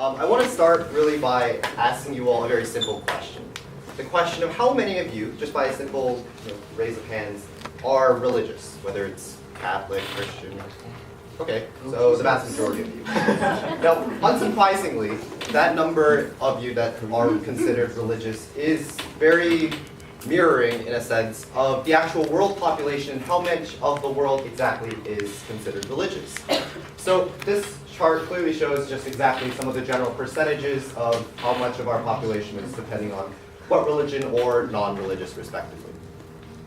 I want to start really by asking you all a very simple question. The question of how many of you, just by a simple raise of hands, are religious, whether it's Catholic, Christian. Okay, so the vast majority of you. Now, unsurprisingly, that number of you that are considered religious is very mirroring, in a sense, of the actual world population and how much of the world exactly is considered religious. So this chart clearly shows just exactly some of the general percentages of how much of our population is depending on what religion or non-religious, respectively.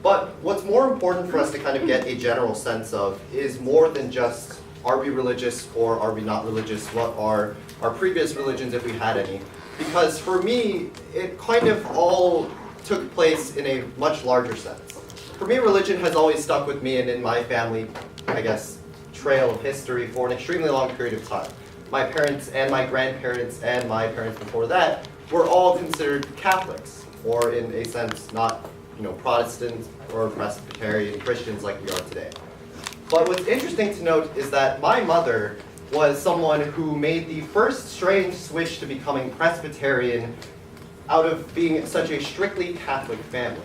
But what's more important for us to kind of get a general sense of is more than just are we religious or are we not religious, what are our previous religions if we had any. Because for me, it kind of all took place in a much larger sense. For me, religion has always stuck with me and in my family, I guess, trail of history for an extremely long period of time. My parents and my grandparents and my parents before that were all considered Catholics, or in a sense, not Protestant or Presbyterian Christians like we are today. But what's interesting to note is that my mother was someone who made the first strange switch to becoming Presbyterian out of being such a strictly Catholic family.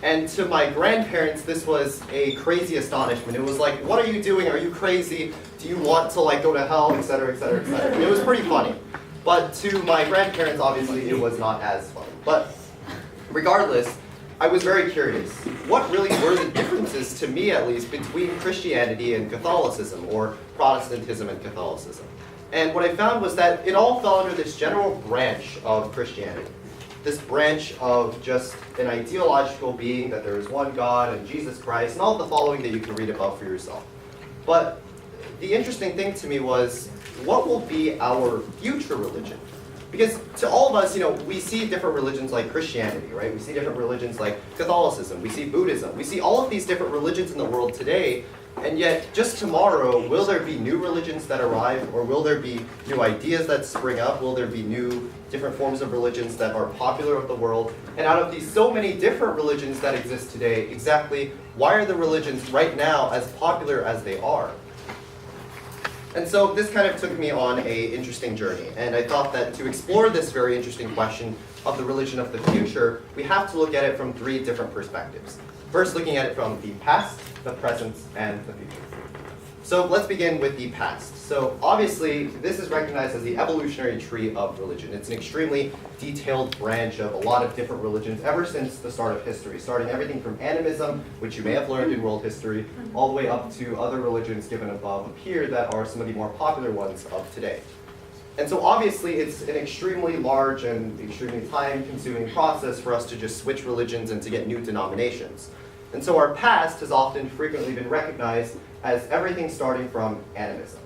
And to my grandparents, this was a crazy astonishment. It was like, what are you doing? Are you crazy? Do you want to go to hell, etc., etc., etc. It was pretty funny. But to my grandparents, obviously, it was not as funny. But regardless, I was very curious. What really were the differences, to me at least, between Christianity and Catholicism, or Protestantism and Catholicism? And what I found was that it all fell under this general branch of Christianity. This branch of just an ideological being, that there is one God and Jesus Christ, and all the following that you can read about for yourself. But the interesting thing to me was, what will be our future religion? Because to all of us, we see different religions like Christianity, right? We see different religions like Catholicism, we see Buddhism, we see all of these different religions in the world today, and yet just tomorrow, will there be new religions that arrive, or will there be new ideas that spring up? Will there be new different forms of religions that are popular of the world? And out of these so many different religions that exist today, exactly why are the religions right now as popular as they are? And so this kind of took me on an interesting journey, and I thought that to explore this very interesting question of the religion of the future, we have to look at it from three different perspectives. First, looking at it from the past, the present, and the future. So let's begin with the past. So obviously, this is recognized as the evolutionary tree of religion. It's an extremely detailed branch of a lot of different religions ever since the start of history, starting everything from animism, which you may have learned in world history, all the way up to other religions given above here that are some of the more popular ones of today. And so obviously, it's an extremely large and extremely time-consuming process for us to just switch religions and to get new denominations. And so our past has often frequently been recognized as everything starting from animism.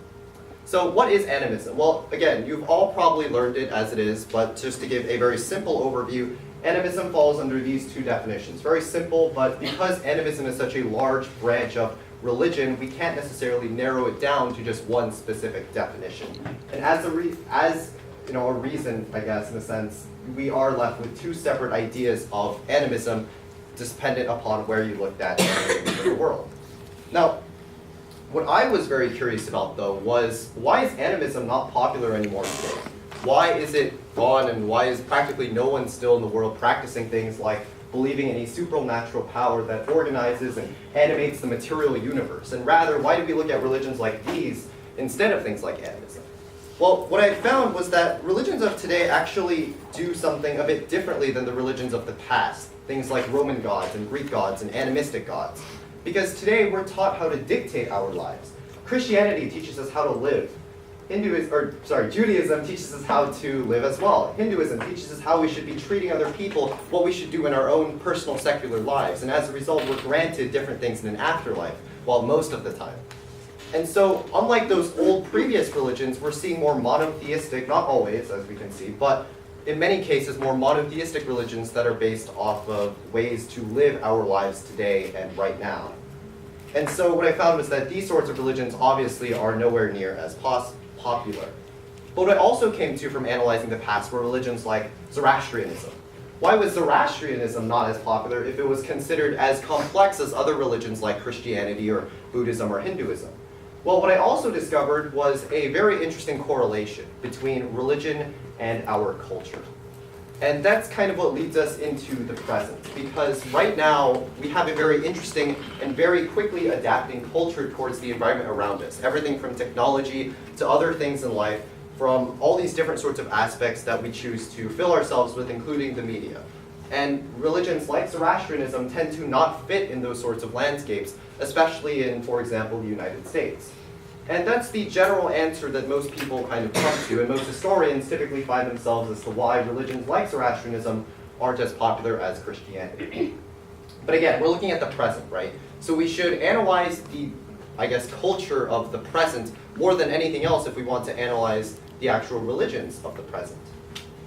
So what is animism? Well, again, you've all probably learned it as it is, but just to give a very simple overview, animism falls under these two definitions. Very simple, but because animism is such a large branch of religion, we can't necessarily narrow it down to just one specific definition. And as a reason, I guess, in a sense, we are left with two separate ideas of animism, dependent upon where you looked at in the world. Now, what I was very curious about, though, was why is animism not popular anymore today? Why is it gone, and why is practically no one still in the world practicing things like believing in a supernatural power that organizes and animates the material universe? And rather, why do we look at religions like these instead of things like animism? Well, what I found was that religions of today actually do something a bit differently than the religions of the past. Things like Roman gods and Greek gods and animistic gods. Because today we're taught how to dictate our lives. Christianity teaches us how to live. Judaism teaches us how to live as well. Hinduism teaches us how we should be treating other people, what we should do in our own personal secular lives. And as a result, we're granted different things in an afterlife, well, most of the time. And so, unlike those old previous religions, we're seeing more monotheistic, not always, as we can see, but in many cases, more monotheistic religions that are based off of ways to live our lives today and right now. And so what I found was that these sorts of religions obviously are nowhere near as popular. But what I also came to from analyzing the past were religions like Zoroastrianism. Why was Zoroastrianism not as popular if it was considered as complex as other religions like Christianity or Buddhism or Hinduism? Well, what I also discovered was a very interesting correlation between religion and our culture. And that's kind of what leads us into the present, because right now we have a very interesting and very quickly adapting culture towards the environment around us. Everything from technology to other things in life, from all these different sorts of aspects that we choose to fill ourselves with, including the media. And religions like Zoroastrianism tend to not fit in those sorts of landscapes, especially in, for example, the United States. And that's the general answer that most people kind of come to, and most historians typically find themselves as to why religions like Zoroastrianism aren't as popular as Christianity. But again, we're looking at the present, right? So we should analyze the, I guess, culture of the present more than anything else if we want to analyze the actual religions of the present.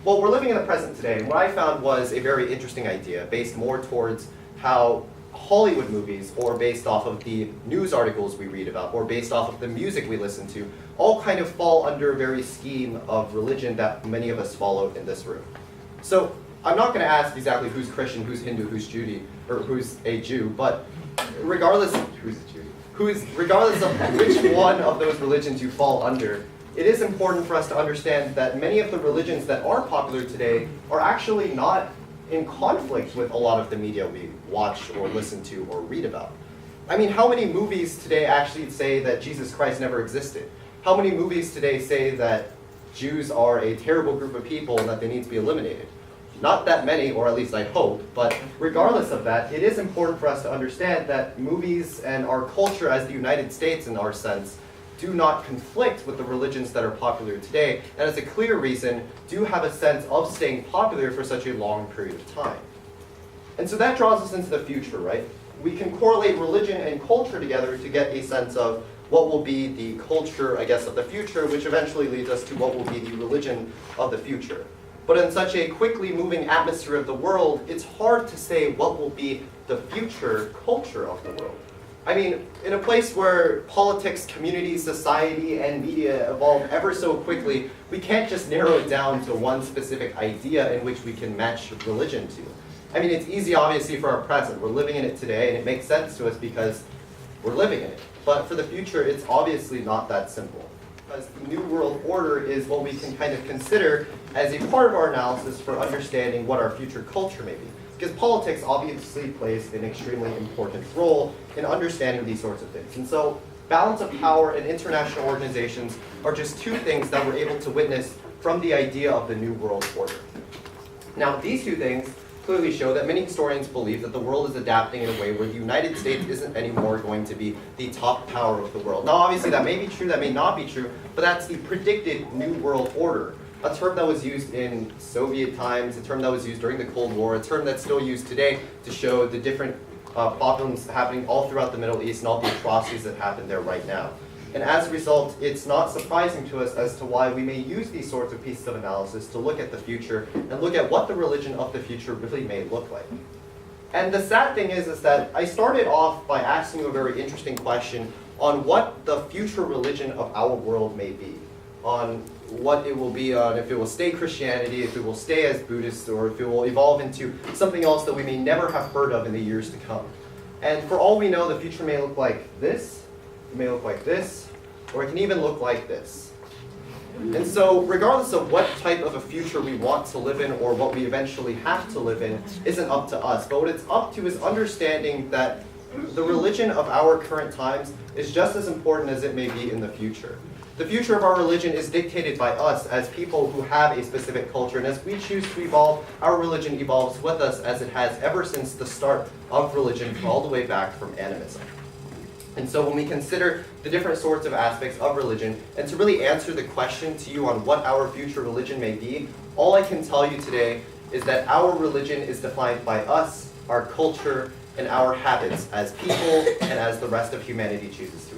Well, we're living in the present today, and what I found was a very interesting idea based more towards how Hollywood movies, or based off of the news articles we read about, or based off of the music we listen to, all kind of fall under a very scheme of religion that many of us follow in this room. So I'm not going to ask exactly who's Christian, who's Hindu, who's who's a Jew, but regardless of regardless of which one of those religions you fall under, it is important for us to understand that many of the religions that are popular today are actually not in conflict with a lot of the media we watch or listen to or read about. I mean, how many movies today actually say that Jesus Christ never existed? How many movies today say that Jews are a terrible group of people and that they need to be eliminated? Not that many, or at least I hope, but regardless of that, it is important for us to understand that movies and our culture as the United States, in our sense, do not conflict with the religions that are popular today, and as a clear reason, do have a sense of staying popular for such a long period of time. And so that draws us into the future, right? We can correlate religion and culture together to get a sense of what will be the culture, I guess, of the future, which eventually leads us to what will be the religion of the future. But in such a quickly moving atmosphere of the world, it's hard to say what will be the future culture of the world. I mean, in a place where politics, community, society, and media evolve ever so quickly, we can't just narrow it down to one specific idea in which we can match religion to. I mean, it's easy, obviously, for our present. We're living in it today, and it makes sense to us because we're living in it. But for the future, it's obviously not that simple. Because the New World Order is what we can kind of consider as a part of our analysis for understanding what our future culture may be. Because politics obviously plays an extremely important role in understanding these sorts of things. And so balance of power and international organizations are just two things that we're able to witness from the idea of the New World Order. Now, these two things clearly show that many historians believe that the world is adapting in a way where the United States isn't anymore going to be the top power of the world. Now, obviously, that may be true, that may not be true, but that's the predicted New World Order. A term that was used in Soviet times, a term that was used during the Cold War, a term that's still used today to show the different problems happening all throughout the Middle East and all the atrocities that happen there right now. And as a result, it's not surprising to us as to why we may use these sorts of pieces of analysis to look at the future and look at what the religion of the future really may look like. And the sad thing is that I started off by asking you a very interesting question on what the future religion of our world may be, on what it will be on, if it will stay Christianity, if it will stay as Buddhist, or if it will evolve into something else that we may never have heard of in the years to come. And for all we know, the future may look like this, it may look like this, or it can even look like this. And so regardless of what type of a future we want to live in or what we eventually have to live in isn't up to us, but what it's up to is understanding that the religion of our current times is just as important as it may be in the future. The future of our religion is dictated by us as people who have a specific culture, and as we choose to evolve, our religion evolves with us as it has ever since the start of religion all the way back from animism. And so when we consider the different sorts of aspects of religion, and to really answer the question to you on what our future religion may be, all I can tell you today is that our religion is defined by us, our culture, and our habits as people and as the rest of humanity chooses to